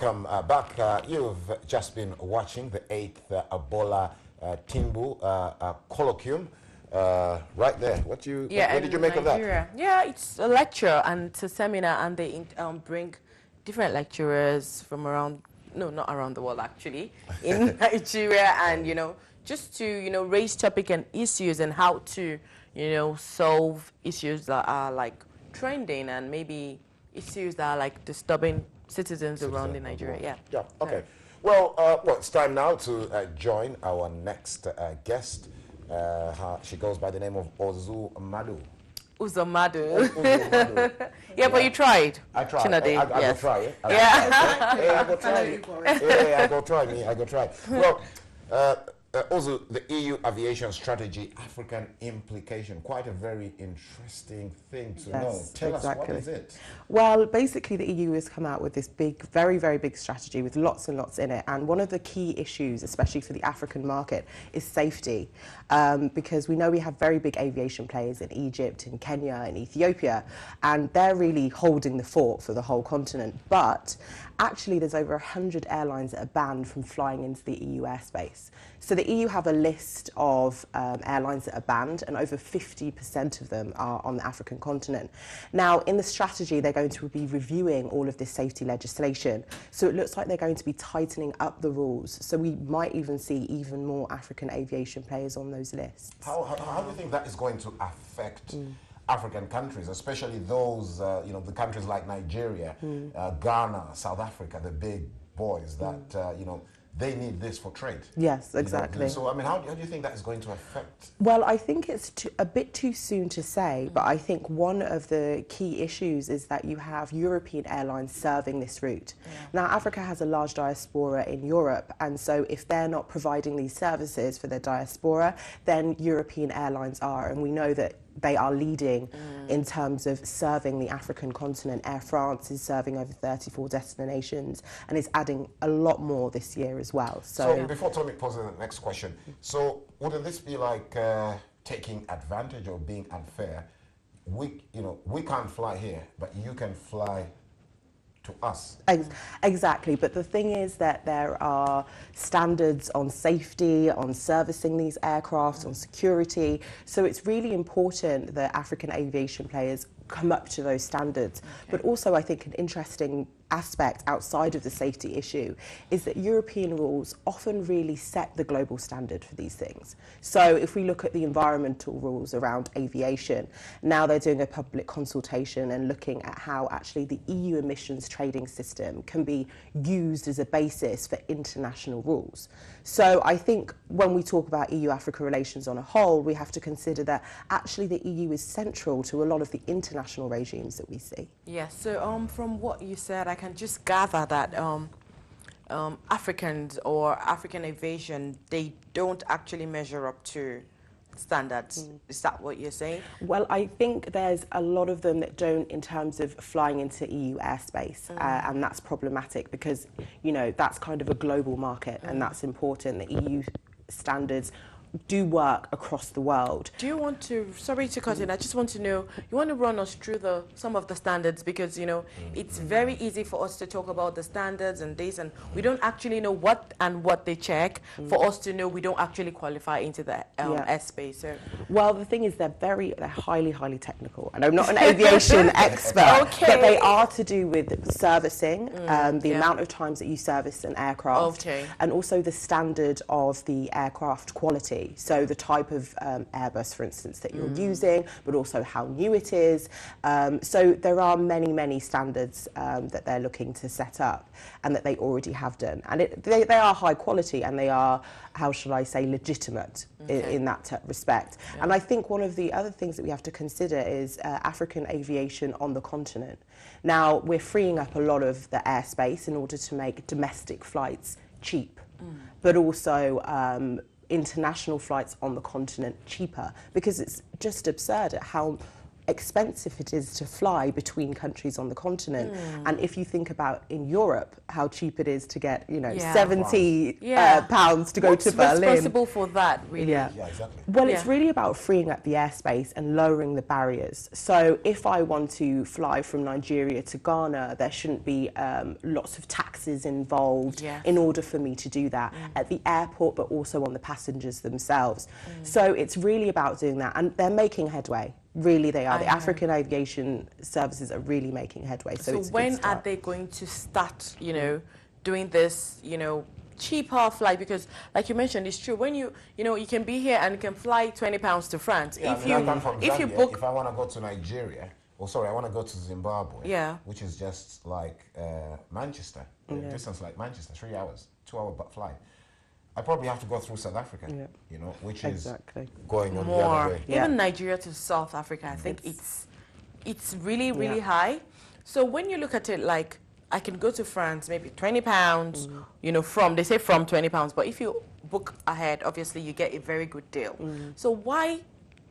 welcome back. You've just been watching the 8th Ebola Timbu colloquium right there. What did you make Nigeria. of that? Yeah, it's a lecture and it's a seminar, and they bring different lecturers from around, no, not around the world actually, in Nigeria, and just to raise topic and issues and how to solve issues that are like trending and maybe issues that are like disturbing citizens around in Nigeria. Yeah. Yeah. Okay. Well, it's time now to join our next guest. She goes by the name of Uzo Madu. Uzo Madu. Uzo Madu. Yeah, but you tried. I tried. Chinade, I yes. go try it. Yeah. I go try it. Yeah, I go try it. Well, also the EU Aviation Strategy, African implication. Quite a very interesting thing to know. Tell us, what is it? Well, basically the EU has come out with this big, very, very big strategy with lots and lots in it. And one of the key issues, especially for the African market, is safety. Because we know we have very big aviation players in Egypt, in Kenya, in Ethiopia, and they're really holding the fort for the whole continent. But actually there's over 100 airlines that are banned from flying into the EU airspace. So the EU have a list of airlines that are banned, and over 50% of them are on the African continent. Now, in the strategy, they're going to be reviewing all of this safety legislation. So it looks like they're going to be tightening up the rules. So we might even see even more African aviation players on those lists. How do you think that is going to affect African countries, especially those, the countries like Nigeria, Ghana, South Africa, the big boys that, they need this for trade? Yes, exactly. So, I mean, how do you think that is going to affect? Well, I think it's a bit too soon to say, but I think one of the key issues is that you have European airlines serving this route. Yeah. Now, Africa has a large diaspora in Europe, and so if they're not providing these services for their diaspora, then European airlines are, and we know that they are leading in terms of serving the African continent. Air France is serving over 34 destinations and is adding a lot more this year as well. So before Tommy poses the next question, so wouldn't this be like taking advantage or being unfair? We can't fly here, but you can fly to us. Exactly, but the thing is that there are standards on safety, on servicing these aircraft, on security, so it's really important that African aviation players come up to those standards. But also I think an interesting aspect outside of the safety issue is that European rules often really set the global standard for these things. So if we look at the environmental rules around aviation, now they're doing a public consultation and looking at how actually the EU emissions trading system can be used as a basis for international rules. So I think when we talk about EU-Africa relations on a whole, we have to consider that actually the EU is central to a lot of the international regimes that we see. Yeah, so from what you said, I can just gather that Africans or African aviation, they don't actually measure up to standards. Is that what you're saying? Well, I think there's a lot of them that don't in terms of flying into EU airspace, and that's problematic because, that's kind of a global market and that's important. The EU standards do work across the world. Do you want to, sorry to cut in, I just want to know, you want to run us through some of the standards, because it's very easy for us to talk about the standards and this, and we don't actually know what they check for us to know we don't actually qualify into the airspace. So. Well, the thing is they're highly, highly technical, and I'm not an aviation expert, but they are to do with servicing, the amount of times that you service an aircraft, and also the standard of the aircraft quality. So the type of Airbus, for instance, that you're using, but also how new it is. So there are many, many standards that they're looking to set up and that they already have done. And they are high quality and they are, how shall I say, legitimate in that respect. Yeah. And I think one of the other things that we have to consider is African aviation on the continent. Now, we're freeing up a lot of the airspace in order to make domestic flights cheap, but also international flights on the continent cheaper, because it's just absurd at how expensive it is to fly between countries on the continent. And if you think about in Europe, how cheap it is to get, you know, Yeah. 70 Yeah. pounds to go to Berlin. What's responsible for that, really? Yeah. Yeah, exactly. Well, it's Yeah. really about freeing up the airspace and lowering the barriers. So if I want to fly from Nigeria to Ghana, there shouldn't be lots of taxes involved Yes. in order for me to do that at the airport, but also on the passengers themselves. So it's really about doing that. And they're making headway. Really, they are. The African Aviation Services are really making headway. So it's a good when are start. they going to start, you know, doing this, you know, cheaper flight? Because like you mentioned, it's true. When you know, you can be here and you can fly 20 pounds to France. Yeah, if I come from if you Zambia, book, if I want to go to Nigeria, I want to go to Zimbabwe, Yeah. which is just like Manchester, distance like Manchester, 3 hours, 2 hour flight. I probably have to go through South Africa, you know, which Exactly. is going on the more, other way. Yeah. even Nigeria to South Africa, I think it's really, really Yeah. high. So when you look at it, like, I can go to France, maybe 20 pounds, you know, they say from 20 pounds, but if you book ahead, obviously you get a very good deal. So why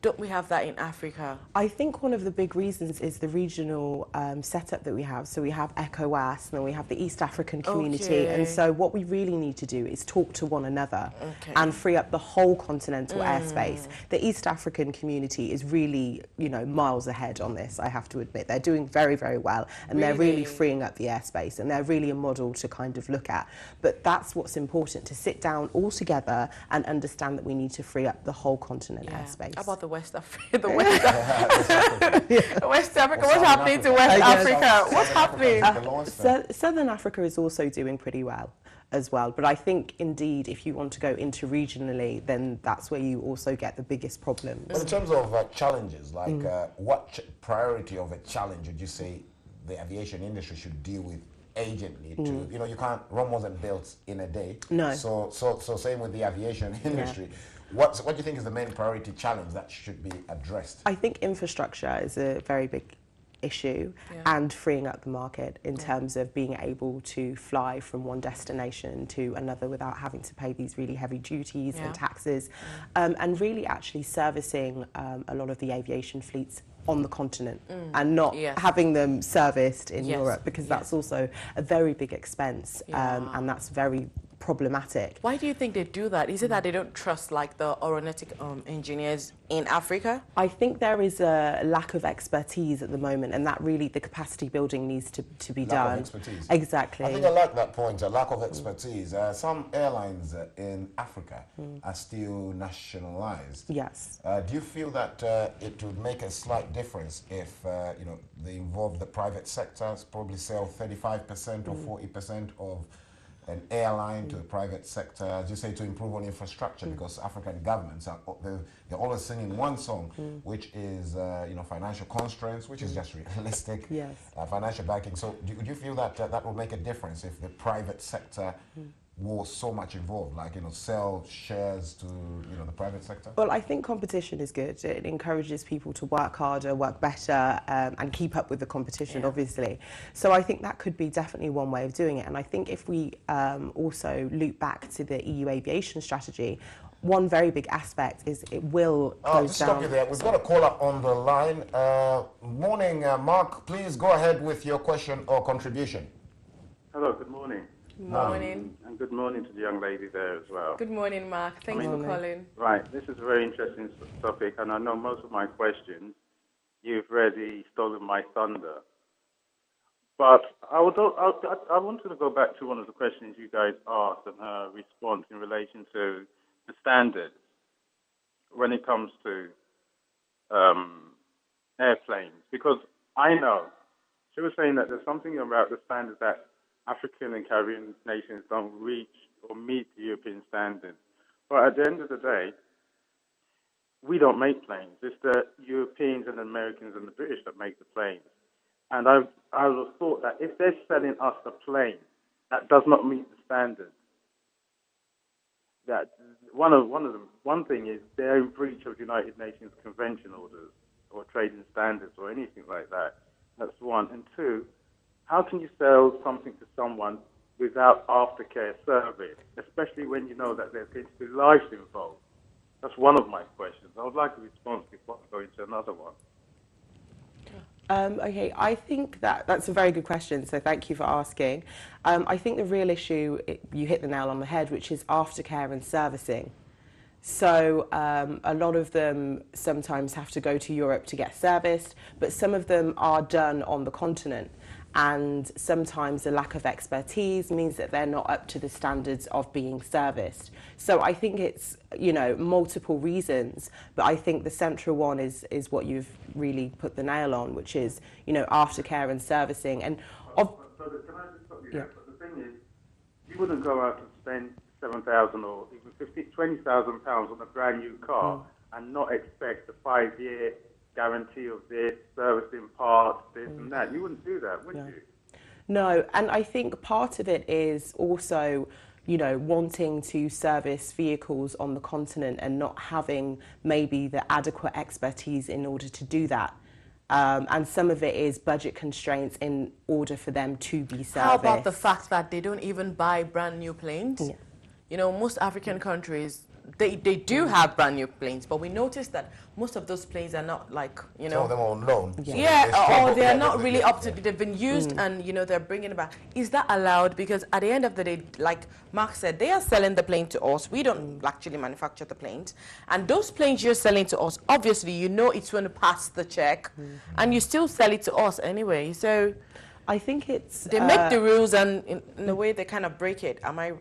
don't we have that in Africa? I think one of the big reasons is the regional setup that we have. So we have ECOWAS, and then we have the East African community. And Okay. so what we really need to do is talk to one another Okay. and free up the whole continental airspace. The East African community is really, you know, miles ahead on this, I have to admit. They're doing very, very well. And they're really Really? freeing up the airspace. And they're really a model to kind of look at. But that's what's important, to sit down all together and understand that we need to free up the whole continent airspace. How about the West Africa? The West Africa. West Africa. Or What's Southern happening to Africa. West I guess. Africa? What's Southern Africa is happening? the lowest Southern Africa is also doing pretty well as well. But I think, indeed, if you want to go interregionally, then that's where you also get the biggest problems. But in terms of challenges, like what priority of a challenge would you say the aviation industry should deal with urgently to, you know, you can't, Rome wasn't built in a day. No. So same with the aviation industry. What do you think is the main priority challenge that should be addressed? I think infrastructure is a very big issue, and freeing up the market in terms of being able to fly from one destination to another without having to pay these really heavy duties and taxes, and really actually servicing a lot of the aviation fleets on the continent and not having them serviced in Europe, because that's also a very big expense, and that's very problematic. Why do you think they do that? Is it that they don't trust, like, the aeronautic engineers in Africa? I think there is a lack of expertise at the moment, and that really, the capacity building needs to be Lack done. of expertise. Exactly. I think I like that point, a lack of expertise. Some airlines in Africa are still nationalized. Yes. Do you feel that it would make a slight difference if you know, they involve the private sector, probably sell 35% or 40% of an airline to the private sector, as you say, to improve on infrastructure, because African governments are they're always singing one song, which is you know, financial constraints, which is just realistic. Yes. Financial backing. So do you feel that that will make a difference if the private sector was so much involved, like, you know, sell shares to, you know, the private sector? Well, I think competition is good. It encourages people to work harder, work better, and keep up with the competition, obviously. So I think that could be definitely one way of doing it. And I think if we also loop back to the EU Aviation Strategy, one very big aspect is it will close Just down. stop you there. We've got a caller on the line. Morning, Mark. Please go ahead with your question or contribution. Hello, good morning. Morning. And good morning to the young lady there as well. Good morning, Mark. Thanks for calling. Right, this is a very interesting topic, and I know most of my questions, you've already stolen my thunder. But I wanted to go back to one of the questions you guys asked and her response in relation to the standards when it comes to airplanes. Because I know, she was saying that there's something about the standards that African and Caribbean nations don't reach or meet the European standards. But at the end of the day, we don't make planes. It's the Europeans and Americans and the British that make the planes. And I would have thought that if they're selling us a plane that does not meet the standards, that one thing is they're in breach of United Nations convention orders or trading standards or anything like that. That's one. And two, how can you sell something to someone without aftercare service, especially when you know that there's going to be lives involved? That's one of my questions. I would like a response before I go into another one. Okay, I think that's a very good question, so thank you for asking. I think the real issue, you hit the nail on the head, which is aftercare and servicing. So a lot of them sometimes have to go to Europe to get serviced, but some of them are done on the continent. And sometimes the lack of expertise means that they're not up to the standards of being serviced. So I think it's, you know, multiple reasons, but I think the central one is what you've really put the nail on, which is, you know, aftercare and servicing. And can I just stop you there? But the thing is, you wouldn't go out and spend 7,000 or even 20,000 pounds on a brand new car and not expect a 5-year guarantee of this, servicing parts, this and that. You wouldn't do that, would you? No, and I think part of it is also, you know, wanting to service vehicles on the continent and not having maybe the adequate expertise in order to do that. And some of it is budget constraints in order for them to be serviced. How about the fact that they don't even buy brand new planes? Yeah. You know, most African countries, they do have brand new planes, but we noticed that most of those planes are not like, you know... Some of them are on loan. Yeah, or they're not really up to... They've been used and, you know, they're bringing it back. Is that allowed? Because at the end of the day, like Mark said, they are selling the plane to us. We don't actually manufacture the planes. And those planes you're selling to us, obviously, you know it's going to pass the check, and you still sell it to us anyway. So I think it's... They make the rules, and in a way, they kind of break it. Am I...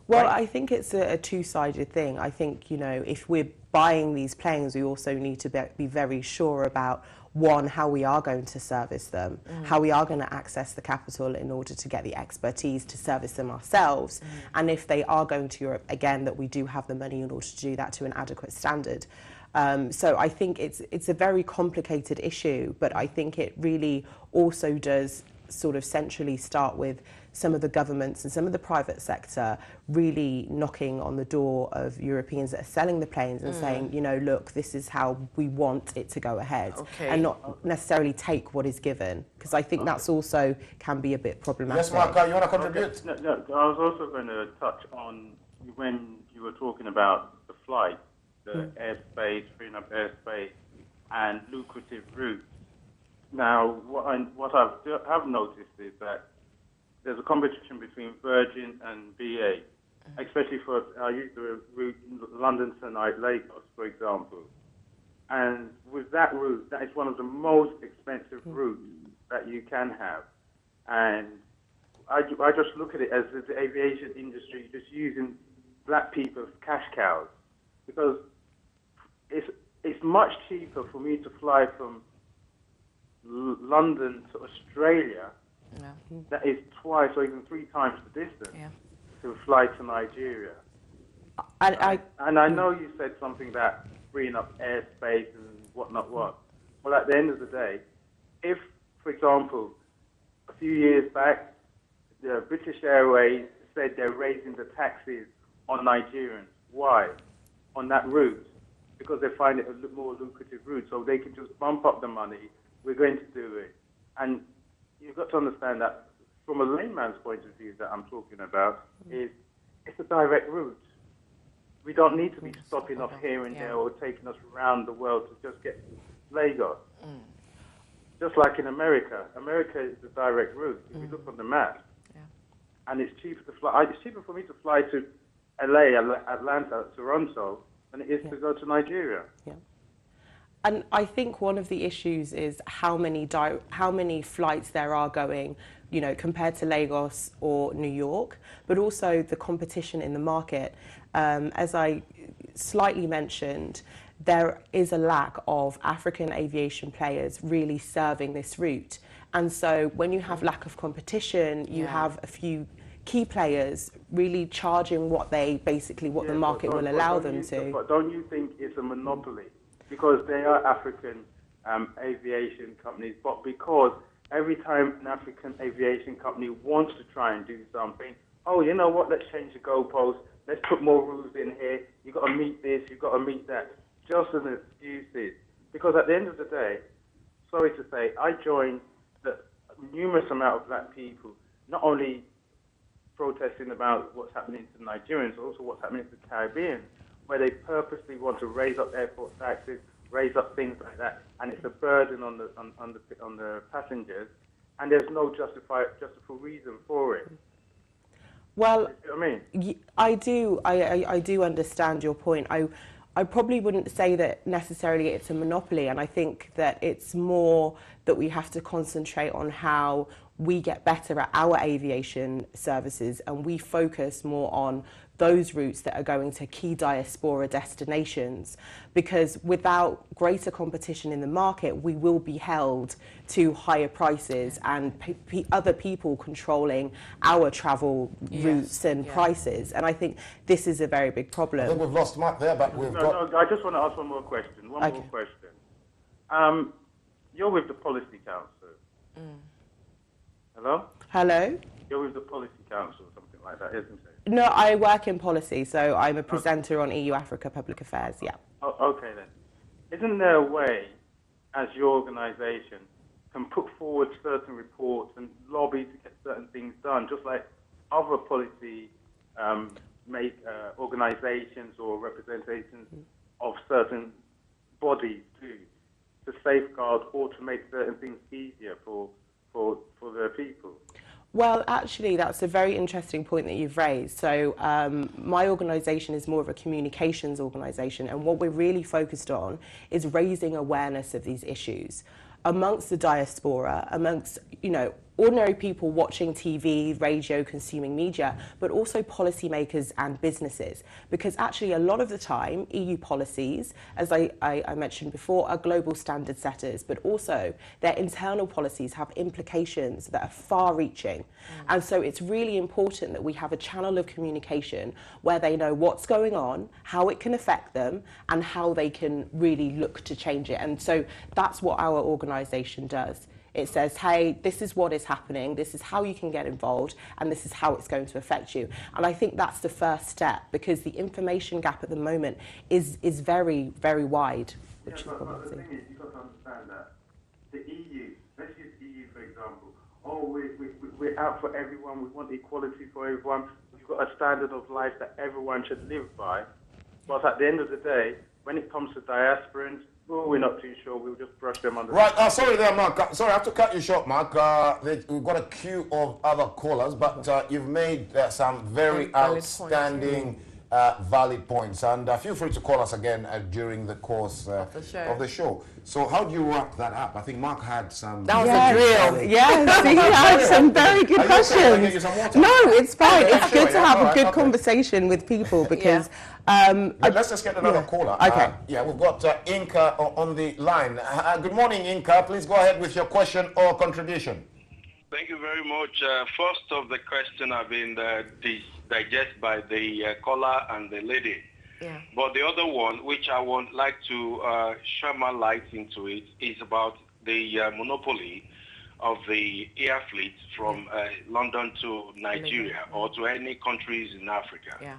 Well, right? I think it's a two-sided thing. I think, you know, if we're buying these planes, we also need to be very sure about, one, how we are going to service them, how we are going to access the capital in order to get the expertise to service them ourselves, and if they are going to Europe, again, that we do have the money in order to do that to an adequate standard. So I think it's a very complicated issue, but I think it really also does sort of centrally start with some of the governments and some of the private sector really knocking on the door of Europeans that are selling the planes and saying, you know, look, this is how we want it to go ahead, and not necessarily take what is given, because I think that's also can be a bit problematic. Yes, Mark, you want to contribute? No, I was also going to touch on when you were talking about the flight, the airspace, freeing up airspace, and lucrative routes. Now, what I've noticed is that there's a competition between Virgin and BA, especially for, I use the route London tonight, Lagos, for example. And with that route, that is one of the most expensive routes that you can have. And I just look at it as the aviation industry just using black people as cash cows, because it's much cheaper for me to fly from London to Australia. That is twice or even 3 times the distance to fly to Nigeria. And I know you said something about freeing up airspace and whatnot. Well, at the end of the day, if, for example, a few years back, the British Airways said they're raising the taxes on Nigerians. Why? On that route? Because they find it a more lucrative route, so they can just bump up the money. We're going to do it. And you've got to understand that from a layman's point of view that I'm talking about, is it's a direct route. We don't need to be stopping off here and there or taking us around the world to just get Lagos. Just like in America. America is the direct route. If you look on the map, and it's cheaper to fly. It's cheaper for me to fly to LA, Atlanta, Toronto, than it is to go to Nigeria. And I think one of the issues is how many flights there are going, you know, compared to Lagos or New York, but also the competition in the market. As I slightly mentioned, there is a lack of African aviation players really serving this route. And so when you have lack of competition, you have a few key players really charging what the market will allow them to. But don't you think it's a monopoly? Because they are African aviation companies, but because every time an African aviation company wants to try and do something, oh, you know what, let's change the goalposts, let's put more rules in here, you've got to meet this, you've got to meet that, just as excuses. Because at the end of the day, sorry to say, I joined the numerous amount of black people, not only protesting about what's happening to Nigerians, but also what's happening to the Caribbean, where they purposely want to raise up airport taxes, raise up things like that, and it's a burden on the passengers, and there's no justifiable reason for it. Well, You know what I mean? I do understand your point. I probably wouldn't say that necessarily it's a monopoly, and I think that it's more that we have to concentrate on how we get better at our aviation services, and we focus more on those routes that are going to key diaspora destinations, because without greater competition in the market, we will be held to higher prices and other people controlling our travel routes and prices. And I think this is a very big problem. I think we've lost Mark there, but we've got... No, I just want to ask one more question. More question. You're with the Policy Council. Hello? Hello? You're with the Policy Council, something like that, isn't it? No, I work in policy, so I'm a presenter on EU Africa Public Affairs, yeah. Oh, okay then. Isn't there a way, as your organisation, can put forward certain reports and lobby to get certain things done, just like other policy organisations or representations of certain bodies do, to safeguard or to make certain things easier for the people? Well, actually, that's a very interesting point that you've raised. So my organisation is more of a communications organisation, and what we're really focused on is raising awareness of these issues amongst the diaspora, amongst, you know, ordinary people watching TV, radio, consuming media, but also policymakers and businesses. Because actually a lot of the time, EU policies, as I mentioned before, are global standard setters, but also their internal policies have implications that are far-reaching. And so it's really important that we have a channel of communication where they know what's going on, how it can affect them, and how they can really look to change it. And so that's what our organisation does. It says, hey, this is what is happening, this is how you can get involved, and this is how it's going to affect you. And I think that's the first step, because the information gap at the moment is very, very wide. Which but the thing is, you've got to understand that the EU, let's use the EU for example, we're out for everyone, we want equality for everyone, we've got a standard of life that everyone should live by. But at the end of the day, when it comes to diasporans, well, we're not too sure. We'll just brush them under. Right. Sorry there, Mark. Sorry, I have to cut you short, Mark. We've got a queue of other callers, but you've made some very outstanding, valid points. And feel free to call us again during the course of the show. So how do you wrap that up? I think Mark had some... That was a drill. Yes, he had some very good questions. Can I get you some water? No, it's fine. It's good to have a good conversation with people, because... let's just get another caller. Okay. We've got Inka on the line. Good morning, Inka. Please go ahead with your question or contribution. Thank you very much. First of the question have been digested by the caller and the lady. Yeah. But the other one, which I would like to shine my light into it, is about the monopoly of the air fleet from London to Nigeria or to any countries in Africa. Yeah.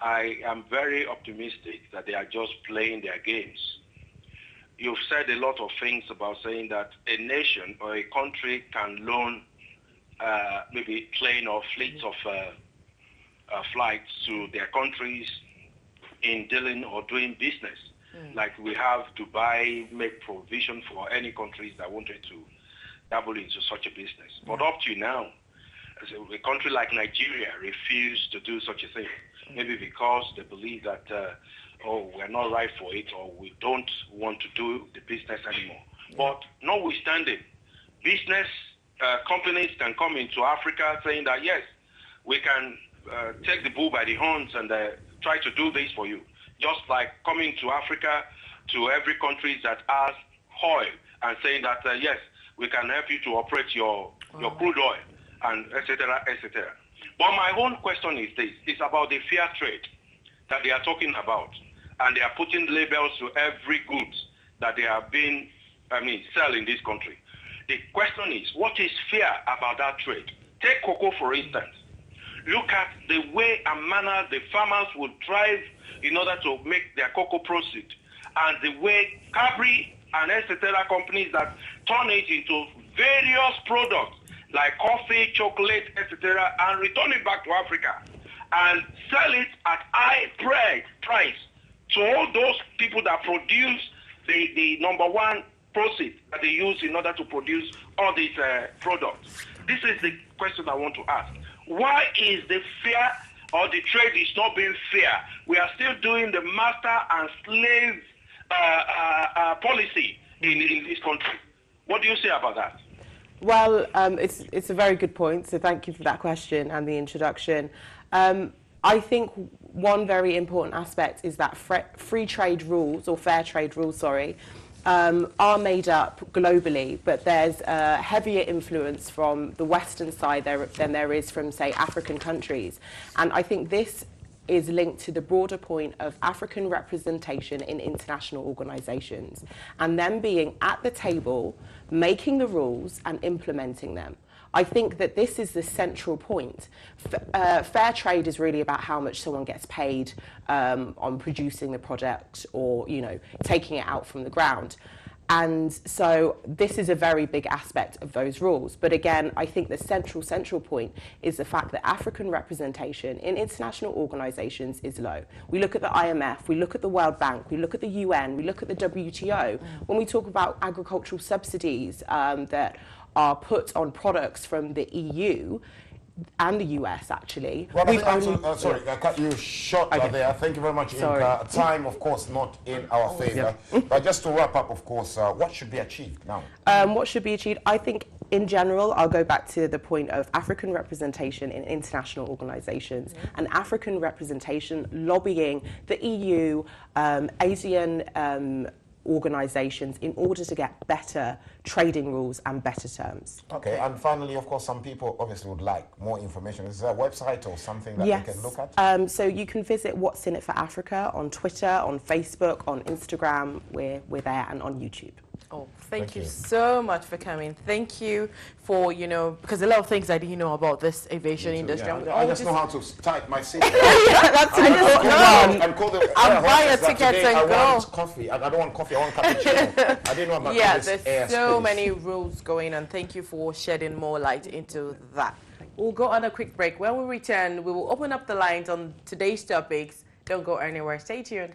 I am very optimistic that they are just playing their games. You've said a lot of things about saying that a nation or a country can loan maybe plane or fleets of flights to their countries in dealing or doing business. Like we have Dubai make provision for any countries that wanted to dabble into such a business. But up to now, a country like Nigeria refused to do such a thing. Maybe because they believe that, we're not right for it, or we don't want to do the business anymore. But notwithstanding, business companies can come into Africa saying that, yes, we can take the bull by the horns and try to do this for you. Just like coming to Africa, to every country that has oil, and saying that, yes, we can help you to operate your crude oil, and et cetera, et cetera. But my own question is this. It's about the fair trade that they are talking about. And they are putting labels to every goods that they have been, sell in this country. The question is, what is fair about that trade? Take cocoa, for instance. Look at the way and manner the farmers would drive in order to make their cocoa proceed. And the way Cadbury and et cetera companies that turn it into various products like coffee, chocolate, etc., and return it back to Africa and sell it at high price to all those people that produce the number one process that they use in order to produce all these products. This is the question I want to ask. Why is the fair or the trade is not being fair? We are still doing the master and slave policy in this country. What do you say about that? Well, it's a very good point, so thank you for that question and the introduction. I think one very important aspect is that free trade rules, or fair trade rules, sorry, are made up globally, but there's a heavier influence from the Western side than there is from, say, African countries. And I think this is linked to the broader point of African representation in international organisations and them being at the table, making the rules and implementing them. I think that this is the central point. Fair trade is really about how much someone gets paid on producing the product or, you know, taking it out from the ground. And so this is a very big aspect of those rules. But again, I think the central point is the fact that African representation in international organisations is low. We look at the IMF, we look at the World Bank, we look at the UN, we look at the WTO. When we talk about agricultural subsidies that are put on products from the EU and the US, actually. Well, sorry, I cut you short there. Thank you very much. Time, of course, not in our favour. But just to wrap up, of course, what should be achieved now? What should be achieved? I think, in general, I'll go back to the point of African representation in international organisations and African representation lobbying the EU, ASEAN organisations in order to get better trading rules and better terms. Okay, and finally, of course, some people obviously would like more information. Is there a website or something that they can look at? So you can visit What's in It for Africa on Twitter, on Facebook, on Instagram. We're there, and on YouTube. Oh, thank you so much for coming. Thank you for, you know, because a lot of things I didn't know about this aviation industry. Yeah. I just know how to type my seat. That's I'll buy a ticket and go. I want coffee. I don't want coffee, I want cappuccino. I didn't know about this there's so many rules going on. Thank you for shedding more light into that. We'll go on a quick break. When we return, we will open up the lines on today's topics. Don't go anywhere. Stay tuned.